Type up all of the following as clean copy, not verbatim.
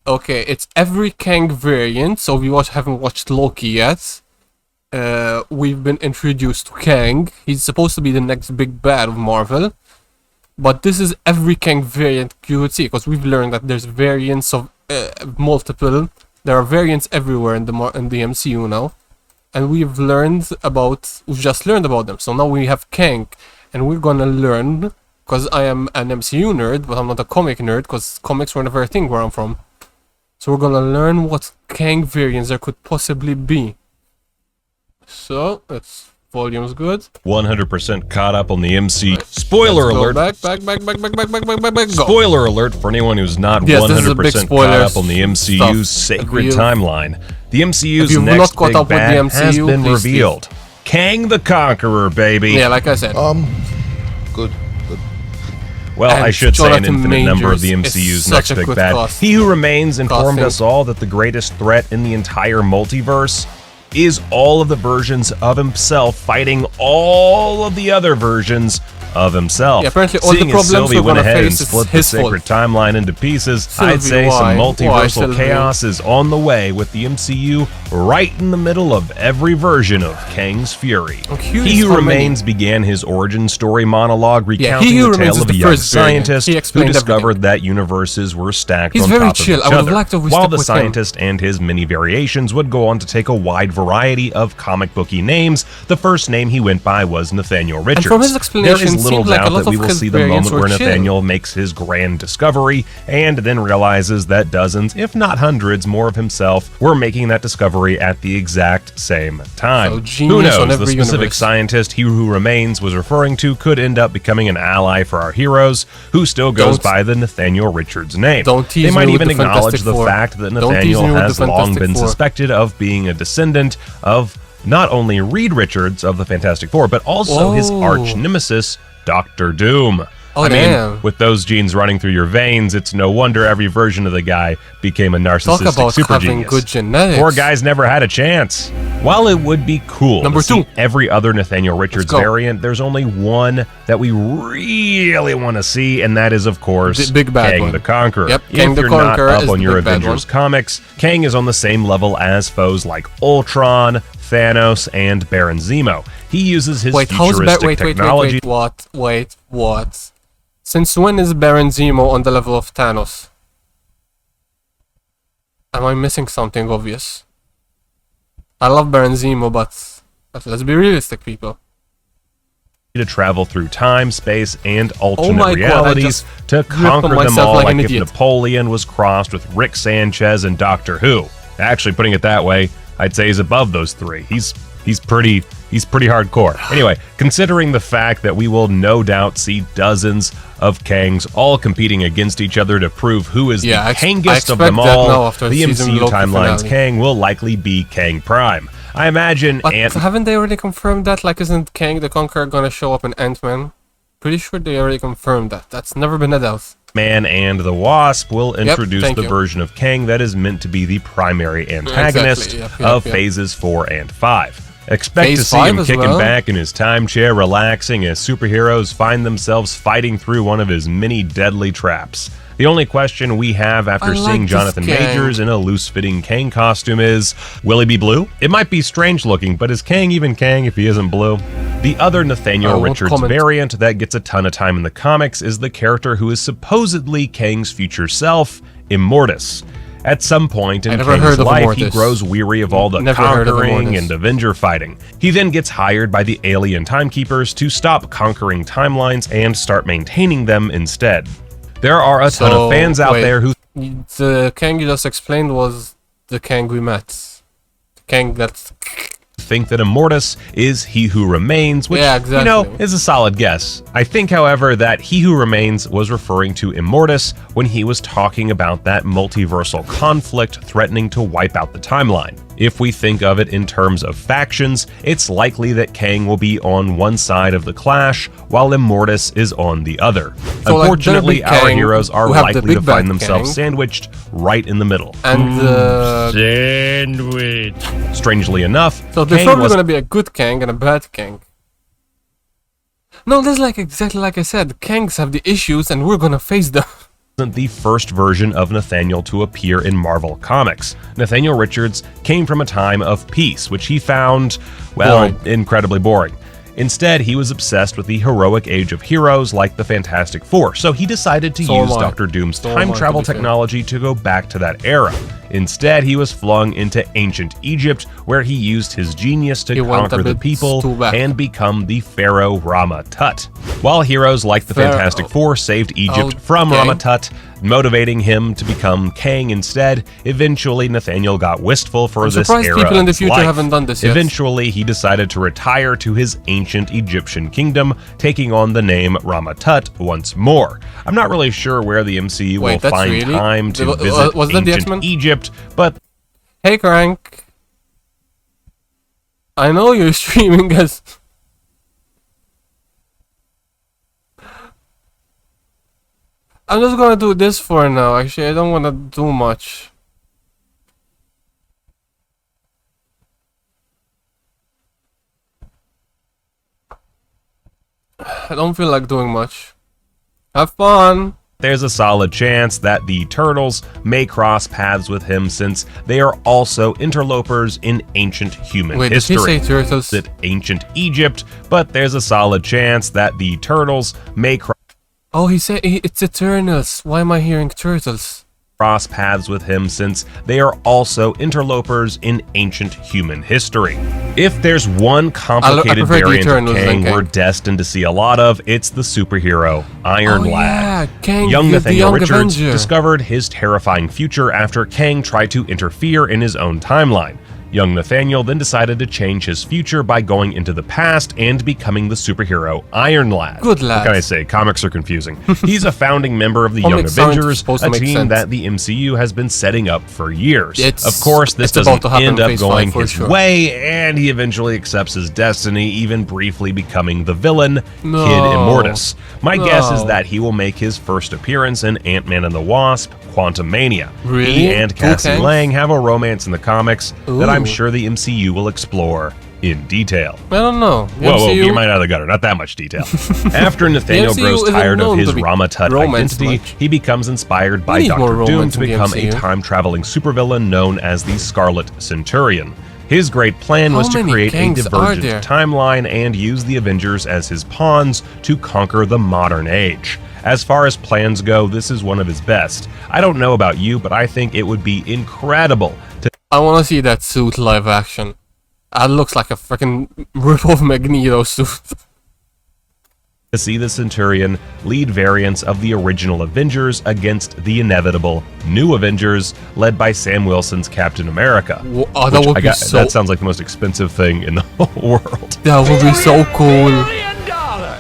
Okay, it's every Kang variant. So we haven't watched Loki yet. We've been introduced to Kang. He's supposed to be the next big bad of Marvel. But this is every Kang variant you would see, because we've learned that there's variants of multiple. There are variants everywhere in the MCU now, and we've just learned about them. So now we have Kang, and we're gonna learn, because I am an MCU nerd, but I'm not a comic nerd, because comics were never a thing where I'm from. So we're gonna learn what Kang variants there could possibly be. So it's volume's good. 100% caught up on the MC. Spoiler alert. Back. Go. Spoiler alert for anyone who's not 100% caught up on the MCU's sacred timeline. The MCU's next big bad has been revealed. Kang the Conqueror, baby. Yeah, like I said. Good. Well, And I should say an Jonathan infinite number of the Majors is MCU's next such a big good bad. cast. He Who Remains informed Casting. us all that the greatest threat in the entire multiverse is all of the versions of himself fighting all of the other versions of himself. Yeah, apparently all the Seeing as problems Sylvie we're went gonna ahead and face is split the his sacred fault. timeline into pieces, I'd Sylvie, say some why? Why, multiversal Sylvie? chaos is on the way, with the MCU right in the middle of every version of Kang's fury. I'm curious He Who how many. Remains began his origin story monologue recounting He Who the Remains tale is of a the young first variant. scientist He who explained discovered everything. that universes were stacked He's on very top chill. of I each would other, like to while stick the with him. scientist and his many variations would go on to take a wide variety of comic booky names. The first name he went by was Nathaniel Richards. from his explanation, there is little seemed like a doubt lot that we of will his see the variants moment were where chill. Nathaniel makes his grand discovery and then realizes that dozens, if not hundreds, more of himself were making that discovery at the exact same time. So Who genius on knows, the every specific universe. scientist He Who Remains was referring to could end up becoming an ally for our heroes, who still goes Don't- by the Nathaniel Richards name. Don't tease They might me with even the acknowledge Fantastic the Four. fact that Don't tease Nathaniel me with has the long Fantastic been Four. suspected of being a descendant of not only Reed Richards of the Fantastic Four, but also his Oh. arch nemesis, Doctor Doom. Oh, I mean, damn. with those genes running through your veins, it's no wonder every version of the guy became a Talk narcissistic about super having genius. good genetics. Poor guy's never had a chance. While it would be cool Number to see two. every other Nathaniel Richards go. variant, there's only one that we really want to see, and that is, of course, The big bad Kang one. the Conqueror. Yep, if Kang the you're Conqueror not is up on the your big bad Avengers one. comics, Kang is on the same level as foes like Ultron, Thanos, and Baron Zemo. He uses his futuristic technology. What? Since when is Baron Zemo on the level of Thanos? Am I missing something obvious? I love Baron Zemo, but let's be realistic, people. To travel through time, space, and alternate my God, I realities just to ripped on conquer them myself all, like like an if idiot. Napoleon was crossed with Rick Sanchez and Doctor Who. Actually, putting it that way, I'd say he's above those three. He's pretty hardcore. Anyway, considering the fact that we will no doubt see dozens of Kangs all competing against each other to prove who is Yeah, the I Kangest of expect them that now all, after the season MCU Loki timeline's finale. Kang will likely be Kang Prime. I imagine But Ant haven't they already confirmed that? Like, isn't Kang the Conqueror gonna show up in Ant-Man? Pretty sure they already confirmed that. That's never been a doubt. Man and the Wasp will introduce thank the you. version of Kang that is meant to be the primary antagonist Exactly, of yep. phases 4 and 5. Expect Phase to see 5 him as kicking well? back in his time chair, relaxing as superheroes find themselves fighting through one of his many deadly traps. The only question we have after I like seeing this Jonathan Kang. Majors in a loose-fitting Kang costume is, will he be blue? It might be strange-looking, but is Kang even Kang if he isn't blue? The other I Nathaniel won't Richards comment. variant that gets a ton of time in the comics is the character who is supposedly Kang's future self, Immortus. At some point in I never Kang's heard of life, he Immortus. grows weary of all the Never heard of conquering Immortus. and Avenger fighting. He then gets hired by the alien timekeepers to stop conquering timelines and start maintaining them instead. There are a ton of fans out wait, there who The Kang you just explained was the Kang we met. The Kang that's... think that Immortus is He Who Remains, which, Yeah, you know, exactly. is a solid guess. I think, however, that He Who Remains was referring to Immortus when he was talking about that multiversal conflict threatening to wipe out the timeline. If we think of it in terms of factions, it's likely that Kang will be on one side of the clash, while Immortus is on the other. So, like, Unfortunately, there'll be our Kang heroes are who have the likely to big bad find themselves Kang. sandwiched right in the middle. And Sandwich. Strangely enough, so there's Kang probably was gonna be a good Kang and a bad Kang. No, there's like exactly like I said, Kangs have the issues and we're gonna face them. the first version of Nathaniel to appear in Marvel Comics. Nathaniel Richards came from a time of peace, which he found, well, incredibly boring. Instead, he was obsessed with the heroic age of heroes like the Fantastic Four, so he decided to use Dr. Doom's time travel technology to go back to that era. Instead, he was flung into ancient Egypt, where he used his genius to conquer the people and become the Pharaoh Rama-Tut. While heroes like the Fantastic Four saved Egypt from Rama-Tut, motivating him to become Kang instead, eventually Nathaniel got wistful for this era people in the future life. haven't done this yet. Eventually, he decided to retire to his ancient Egyptian kingdom, taking on the name Rama-Tut once more. I'm not really sure where the MCU will find time to visit ancient Egypt, but... Hey, Crank. I know you're streaming us. I'm just gonna do this for now. Actually, I don't wanna do much. I don't feel like doing much. Have fun! There's a solid chance that the Turtles may cross paths with him since they are also interlopers in ancient human history. Did he say Turtles? At ancient Egypt, but there's a solid chance that the Turtles may Oh, he said it's Eternals. Why am I hearing Turtles? Cross paths with him since they are also interlopers in ancient human history. If there's one complicated variant of Kang we're destined to see a lot of, it's the superhero Iron Lad. Kang, young Nathaniel Richards discovered his terrifying future after Kang tried to interfere in his own timeline. Young Nathaniel then decided to change his future by going into the past and becoming the superhero Iron Lad. Good lad. What can I say? Comics are confusing. He's a founding member of the Young Avengers, a team that the MCU has been setting up for years. Of course, this doesn't end up going his way, and he eventually accepts his destiny, even briefly becoming the villain, Kid Immortus. My guess is that he will make his first appearance in Ant-Man and the Wasp: Quantumania. Really? He and Cassie Lang have a romance in the comics that I'm sure the MCU will explore in detail. I don't know. Whoa, you might out of the gutter. Not that much detail. After Nathaniel grows tired of his Rama-Tut identity, he becomes inspired by Dr. Doom to become a time-traveling supervillain known as the Scarlet Centurion. His great plan was to create a divergent timeline and use the Avengers as his pawns to conquer the modern age. As far as plans go, this is one of his best. I don't know about you, but I think it would be incredible to... I want to see that suit live action. That looks like a freaking rip-off Magneto suit. To see the Centurion lead variants of the original Avengers against the inevitable new Avengers led by Sam Wilson's Captain America. That would be so... That sounds like the most expensive thing in the whole world. That would be so cool.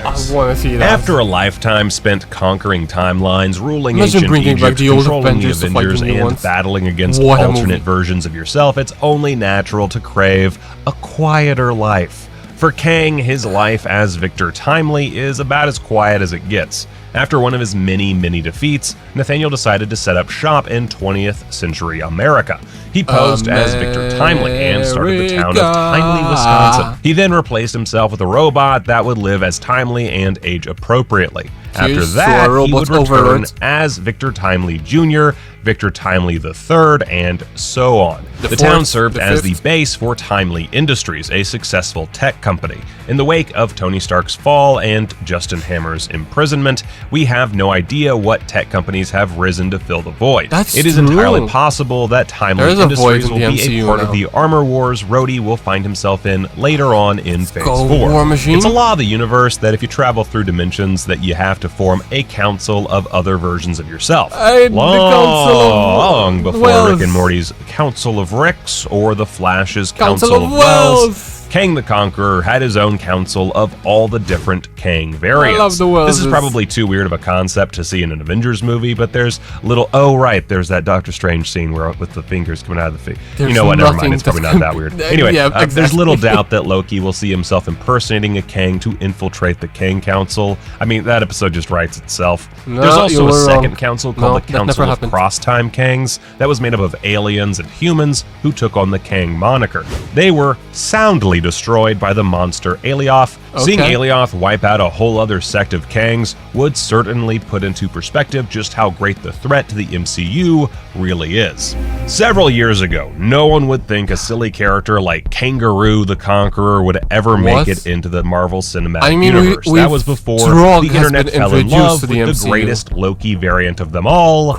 I want to see that. After a lifetime spent conquering timelines, ruling ancient Egypt, controlling the Avengers, and battling against alternate versions of yourself, it's only natural to crave a quieter life. For Kang, his life as Victor Timely is about as quiet as it gets. After one of his many defeats, Nathaniel decided to set up shop in 20th century America. He posed as Victor Timely and started the town of Timely, Wisconsin. He then replaced himself with a robot that would live as Timely and age appropriately. After that, he would return as Victor Timely Jr., Victor Timely III, and so on. The town served as the base for Timely Industries, a successful tech company. In the wake of Tony Stark's fall and Justin Hammer's imprisonment, we have no idea what tech companies have risen to fill the void. It is entirely possible that Timely Industries will be a part of the Armor Wars Rhodey will find himself in later on in Phase 4. It's a law of the universe that if you travel through dimensions that you have to form a council of other versions of yourself. Long before Rick and Morty's Council of Ricks or the Flash's Council of Wells, Kang the Conqueror had his own council of all the different Kang variants. I love the Wells. This is probably too weird of a concept to see in an Avengers movie, but there's little... Oh, right, there's that Doctor Strange scene where with the fingers coming out of the feet. You know what, never mind, it's probably not that weird. Anyway, there's little doubt that Loki will see himself impersonating a Kang to infiltrate the Kang Council. I mean, that episode just writes itself. No, there's also a second council called the Council of Cross-Time Kangs that was made up of aliens and humans who took on the Kang moniker. They were soundly utterly destroyed by the monster Alioth. Seeing Alioth wipe out a whole other sect of Kangs would certainly put into perspective just how great the threat to the MCU really is. Several years ago, no one would think a silly character like Kangaroo the Conqueror would ever make it into the Marvel Cinematic Universe. That was before the internet fell in love with the greatest Loki variant of them all,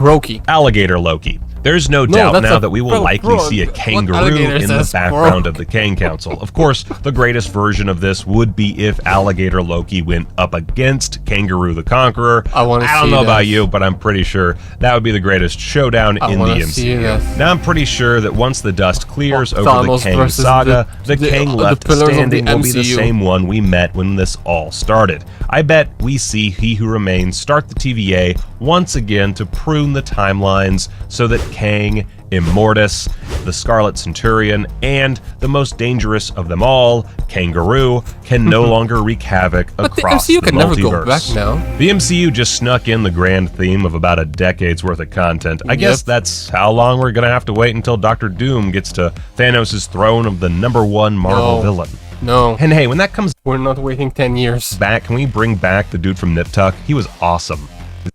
Alligator Loki. There's no doubt now that we will likely see a kangaroo in the background of the Kang Council. Of course, the greatest version of this would be if Alligator Loki went up against Kangaroo the Conqueror. I don't know about you, but I'm pretty sure that would be the greatest showdown in the MCU. Now I'm pretty sure that once the dust clears over the Kang saga, the Kang left standing will be the same one we met when this all started. I bet we see He Who Remains start the TVA once again to prune the timelines so that Kang, Immortus, the Scarlet Centurion, and the most dangerous of them all, Kangaroo, can no longer wreak havoc across the multiverse. But the MCU can never go back now. The MCU just snuck in the grand theme of about a decade's worth of content. I guess that's how long we're gonna have to wait until Dr. Doom gets to Thanos' throne of the #1 Marvel villain. No. And hey, when that comes... We're not waiting 10 years. Back, can we bring back the dude from Nip Tuck? He was awesome.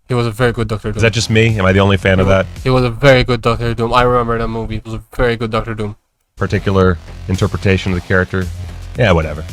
He was a very good Doctor Doom. Is that just me? Am I the only fan of that? He was a very good Doctor Doom. I remember that movie. It was a very good Doctor Doom. Particular interpretation of the character? Yeah, whatever.